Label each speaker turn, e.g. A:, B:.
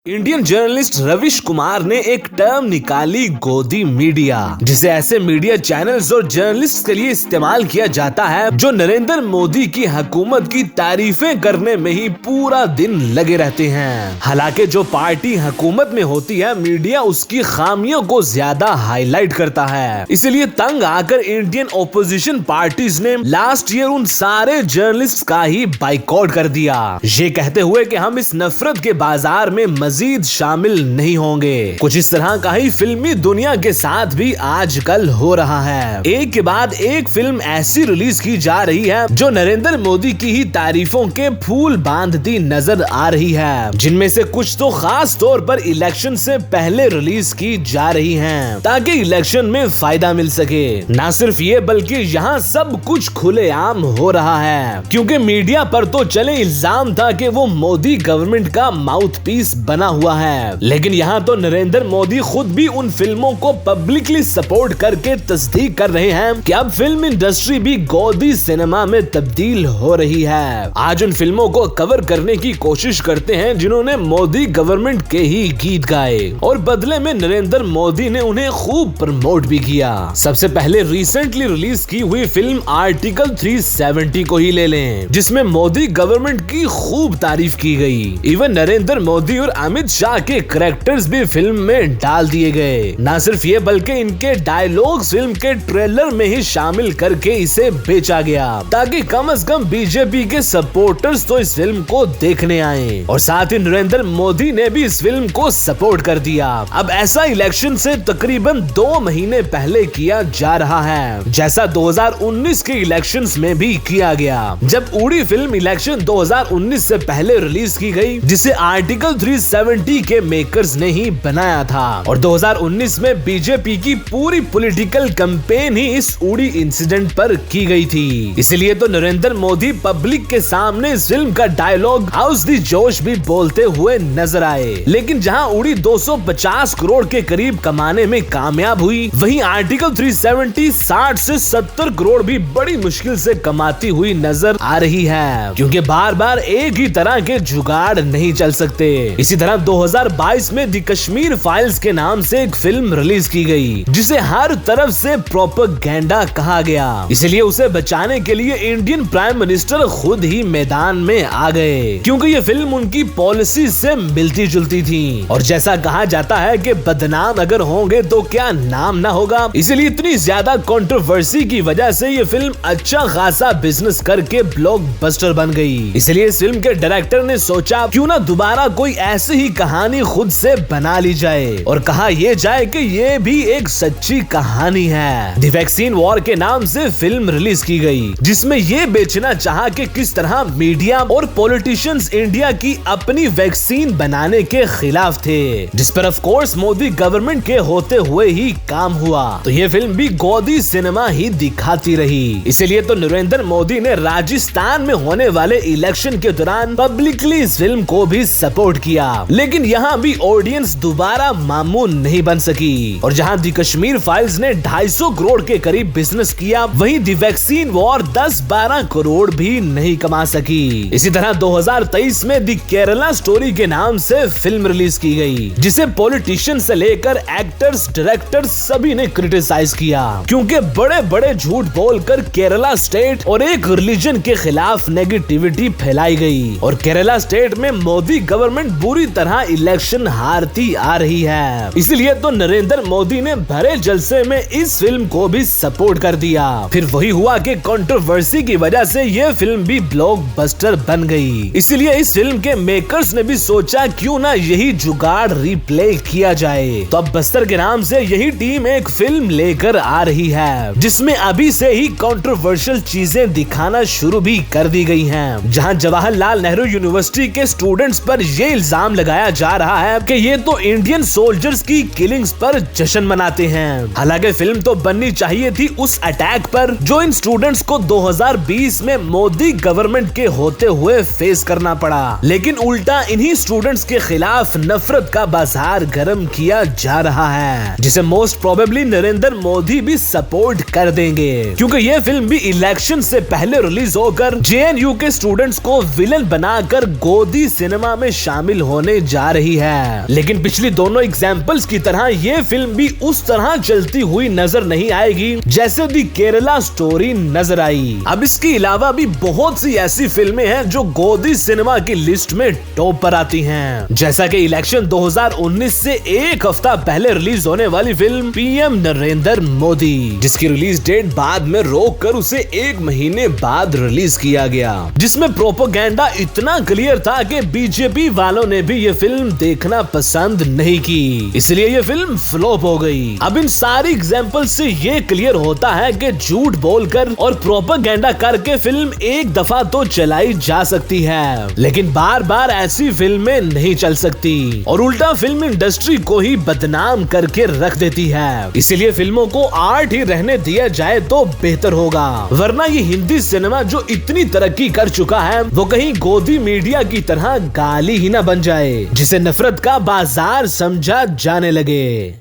A: Indian journalist रविश कुमार ने एक term निकाली, गोदी मीडिया, जिसे ऐसे मीडिया चैनल्स और जर्नलिस्ट के लिए इस्तेमाल किया जाता है जो नरेंद्र मोदी की हुकूमत की तारीफें करने में ही पूरा दिन लगे रहते हैं। हालांकि जो पार्टी हुकूमत में होती है, मीडिया उसकी खामियों को ज्यादा हाईलाइट करता है। इसलिए तंग आकर इंडियन ओपोजिशन पार्टीज ने लास्ट ईयर उन सारे जर्नलिस्ट का ही बाइकआउट कर दिया, ये कहते हुए कि हम इस नफरत के बाजार में मजीद शामिल नहीं होंगे। कुछ इस तरह का ही फिल्मी दुनिया के साथ भी आजकल हो रहा है। एक के बाद एक फिल्म ऐसी रिलीज की जा रही है जो नरेंद्र मोदी की ही तारीफों के फूल बांधती नजर आ रही है, जिनमें से कुछ तो खास तौर पर इलेक्शन से पहले रिलीज की जा रही हैं, ताकि इलेक्शन में फायदा मिल सके। न सिर्फ ये बल्कि यहाँ सब कुछ खुलेआम हो रहा है, क्योंकि मीडिया पर तो चले इल्जाम था कि वो मोदी गवर्नमेंट का माउथ पीस बना हुआ है, लेकिन यहाँ तो नरेंद्र मोदी खुद भी उन फिल्मों को पब्लिकली सपोर्ट करके तस्दीक कर रहे हैं कि अब फिल्म इंडस्ट्री भी गोदी सिनेमा में तब्दील हो रही है। आज उन फिल्मों को कवर करने की कोशिश करते हैं जिन्होंने मोदी गवर्नमेंट के ही गीत गाए, और बदले में नरेंद्र मोदी ने उन्हें खूब प्रमोट भी किया। सबसे पहले रिसेंटली रिलीज की हुई फिल्म आर्टिकल 370 को ही ले लें, जिसमें मोदी गवर्नमेंट की खूब तारीफ की गई। इवन नरेंद्र मोदी और अमित शाह के कैरेक्टर्स भी फिल्म में डाल दिए गए। न सिर्फ ये बल्कि इनके डायलॉग्स फिल्म के ट्रेलर में ही शामिल करके इसे बेचा गया, ताकि कम से कम बीजेपी के सपोर्टर्स तो इस फिल्म को देखने आए, और साथ ही नरेंद्र मोदी ने भी इस फिल्म को सपोर्ट कर दिया। अब ऐसा इलेक्शन से तकरीबन 2 महीने पहले किया जा रहा है, जैसा 2019 के इलेक्शंस में भी किया गया, जब उड़ी फिल्म इलेक्शन 2019 से पहले रिलीज की गई, जिसे आर्टिकल 370 के मेकर्स ने ही बनाया था। और 2019 में बीजेपी की पूरी पॉलिटिकल कैंपेन ही इस उड़ी इंसिडेंट पर की गई थी। इसलिए तो नरेंद्र मोदी पब्लिक के सामने इस फिल्म का डायलॉग हाउस दी जोश भी बोलते हुए नजर आए। लेकिन जहां उड़ी 250 करोड़ के करीब कमाने में कामयाब हुई, वहीं आर्टिकल 370 60 से 70 करोड़ भी बड़ी मुश्किल से कमाती हुई नजर आ रही है, क्योंकि बार बार एक ही तरह के जुगाड़ नहीं चल सकते। इसी तरह 2022 में द कश्मीर फाइल्स के नाम से एक फिल्म रिलीज की गई, जिसे हर तरफ से प्रोपेगेंडा कहा गया। इसलिए उसे बचाने के लिए इंडियन प्राइम मिनिस्टर खुद ही मैदान में आ गए, क्योंकि ये फिल्म उनकी पॉलिसी से मिलती जुलती थी। और जैसा कहा जाता है कि बदनाम अगर होंगे तो क्या नाम ना होगा, इसलिए इतनी ज्यादा कंट्रोवर्सी की वजह से ये फिल्म अच्छा खासा बिजनेस करके ब्लॉकबस्टर बन गई। इसलिए इस फिल्म के डायरेक्टर ने सोचा क्यों ना दोबारा कोई ऐसी ही कहानी खुद से बना ली जाए, और कहा यह जाए कि ये भी एक सच्ची कहानी है। द वैक्सीन वॉर के नाम से फिल्म रिलीज की गई, जिसमें ये बेचना चाहा कि किस तरह मीडिया और पॉलिटिशियंस इंडिया की अपनी वैक्सीन बनाने के खिलाफ थे, जिस पर ऑफ कोर्स मोदी गवर्नमेंट के होते हुए ही काम हुआ। तो ये फिल्म भी गोदी सिनेमा ही दिखाती रही। इसलिए तो नरेंद्र मोदी ने राजस्थान में होने वाले इलेक्शन के दौरान पब्लिकली इस फिल्म को भी सपोर्ट किया, लेकिन यहाँ भी ऑडियंस दोबारा मामूल नहीं बन सकी। और जहाँ द कश्मीर फाइल्स ने 250 करोड़ के करीब बिजनेस किया, वहीं द वैक्सीन वॉर 10-12 करोड़ भी नहीं कमा सकी। इसी तरह 2023 में द केरला स्टोरी के नाम से फिल्म रिलीज की गई, जिसे पॉलिटिशियन से लेकर एक्टर्स, डायरेक्टर्स सभी ने क्रिटिसाइज किया, क्योंकि बड़े बड़े झूठ बोलकर केरला स्टेट और एक रिलीजन के खिलाफ नेगेटिविटी फैलाई गई, और केरला स्टेट में मोदी गवर्नमेंट बुरी तरह इलेक्शन हारती आ रही है। इसलिए तो नरेंद्र मोदी ने भरे जलसे में इस फिल्म को भी सपोर्ट कर दिया। फिर वही हुआ कि कंट्रोवर्सी की वजह से ये फिल्म भी ब्लॉकबस्टर बन गई। इसलिए इस फिल्म के मेकर्स ने भी सोचा क्यों ना यही जुगाड़ रिप्ले किया जाए। तो अब बस्तर के नाम से यही टीम एक फिल्म लेकर आ रही है, जिसमें अभी से ही कंट्रोवर्शियल चीजें दिखाना शुरू भी कर दी गई हैं। जहां जवाहरलाल नेहरू यूनिवर्सिटी के स्टूडेंट्स पर ये इल्जाम लगाया जा रहा है कि ये तो इंडियन सोल्जर्स की किलिंग्स पर जश्न मनाते हैं। हालांकि फिल्म तो बननी चाहिए थी उस अटैक पर जो इन स्टूडेंट्स को 2020 में मोदी गवर्नमेंट के होते हुए फेस करना पड़ा, लेकिन उल्टा इन्हीं स्टूडेंट्स के खिलाफ नफरत का बाजार गर्म किया जा रहा है, जिसे मोस्ट प्रोबेबली नरेंद्र मोदी भी सपोर्ट कर देंगे, क्योंकि ये फिल्म भी इलेक्शन से पहले रिलीज होकर जेएनयू के स्टूडेंट्स को विलन बनाकर गोदी सिनेमा में शामिल होने होने जा रही है। लेकिन पिछली दोनों एग्जाम्पल्स की तरह ये फिल्म भी उस तरह चलती हुई नजर नहीं आएगी जैसे दी केरला स्टोरी नजर आई। अब इसके अलावा भी बहुत सी ऐसी फिल्में हैं जो गोदी सिनेमा की लिस्ट में टॉप पर आती हैं, जैसा कि इलेक्शन 2019 से एक हफ्ता पहले रिलीज होने वाली फिल्म पीएम नरेंद्र मोदी, जिसकी रिलीज डेट बाद में रोक कर उसे 1 महीने बाद रिलीज किया गया, जिसमें प्रोपेगेंडा इतना क्लियर था कि बीजेपी वालों ने भी ये फिल्म देखना पसंद नहीं की, इसलिए ये फिल्म फ्लॉप हो गई। अब इन सारी एग्जाम्पल से ये क्लियर होता है कि झूठ बोलकर और प्रोपेगेंडा करके फिल्म एक दफा तो चलाई जा सकती है, लेकिन बार बार ऐसी फिल्में नहीं चल सकती और उल्टा फिल्म इंडस्ट्री को ही बदनाम करके रख देती है। इसलिए फिल्मों को आर्ट ही रहने दिया जाए तो बेहतर होगा, वरना ये हिंदी सिनेमा जो इतनी तरक्की कर चुका है वो कहीं गोदी मीडिया की तरह गाली ही ना बन जाए जिसे नफरत का बाजार समझा जाने लगे।